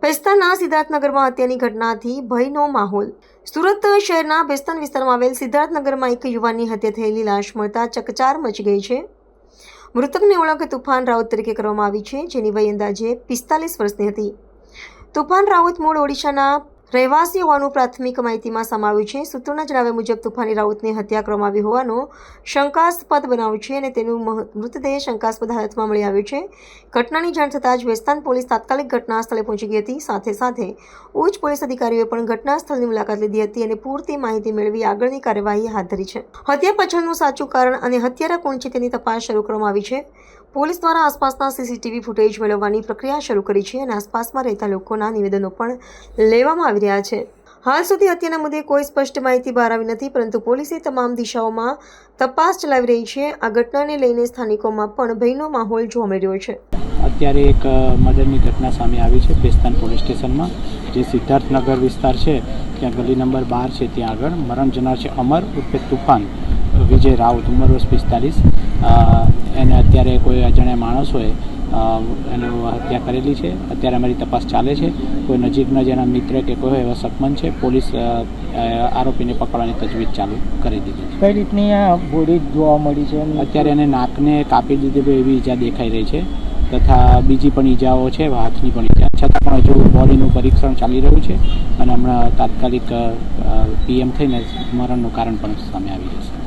ભેસ્તાનના સિદ્ધાર્થનગરમાં હત્યાની ઘટનાથી ભયનો માહોલ. સુરત શહેરના ભેસ્તાન વિસ્તારમાં આવેલ સિદ્ધાર્થનગરમાં એક યુવાનની હત્યા થયેલી લાશ મળતા ચકચાર મચી ગઈ છે. મૃતકની ઓળખ તુફાન રાઉત તરીકે કરવામાં આવી છે, જેની વય અંદાજે 45 વર્ષની હતી. તુફાન રાઉત મૂળ ઓડિશાના રહેવાસી હોવાનું પ્રાથમિક માહિતીમાં સામે આવ્યું છે. સૂત્રોના જણાવ્યા મુજબ તુફાની રાઉતની હત્યા કરવામાં આવી હોવાનો શંકાસ્પદ બનાવ છે અને તેનું મૃતદેહ શંકાસ્પદ હાલતમાં મળી આવ્યો છે. ઘટનાની જાણ થતાં જ ભેસ્તાન પોલીસ તાત્કાલિક ઘટના સ્થળે પહોંચી ગઈ હતી. સાથે ઉચ્ચ પોલીસ અધિકારીઓએ પણ ઘટના સ્થળની મુલાકાત લીધી હતી અને પૂરતી માહિતી મેળવી આગળની કાર્યવાહી હાથ ધરી છે. હત્યા પાછળનું સાચું કારણ અને હત્યારા કોણ છે તેની તપાસ શરૂ કરવામાં આવી છે. પોલીસ દ્વારા આસપાસના સીસીટીવી ફૂટેજ મેળવવાની પ્રક્રિયા શરૂ કરી છે અને આસપાસમાં રહેતા લોકોના નિવેદનો પણ લેવામાં આવી રહ્યા છે. હાલ સુધી હત્યાના મુદ્દે કોઈ સ્પષ્ટ માહિતી બહાર આવી નથી, પરંતુ પોલીસે તમામ દિશાઓમાં તપાસ ચલાવી રહી છે. આ ઘટનાને લઈને સ્થાનિકોમાં પણ ભયનો માહોલ જોવા મળી રહ્યો છે. અત્યારે એક મર્ડરની ઘટના સામે આવી છે ભેસ્તાન પોલીસ સ્ટેશનમાં, જે સિદ્ધાર્થનગર વિસ્તાર છે ત્યાં ગલી નંબર 12 છે. ત્યાં આગળ મરણ જનાર છે અમર ઉર્ફે તુફાન વિજય રાઉત, ઉંમર વર્ષ 45. એને અત્યારે કોઈ અજાણ્યા માણસોએ એની હત્યા કરેલી છે. અત્યારે અમારી તપાસ ચાલે છે. કોઈ નજીકના જેના મિત્ર કે કોઈ એવા શકમન છે. પોલીસ આરોપીને પકડવાની તજવીજ ચાલુ કરી દીધી છે. કઈ રીતની આ બોડી જોવા મળી છે? અત્યારે એને નાકને કાપી દીધી એવી ઈજા દેખાઈ રહી છે, તથા બીજી પણ ઈજાઓ છે, હાથની પણ ઈજા, છતાં પણ હજુ બોડીનું પરીક્ષણ ચાલી રહ્યું છે અને હમણાં તાત્કાલિક પીએમ થઈને મરણનું કારણ પણ સામે આવી જશે.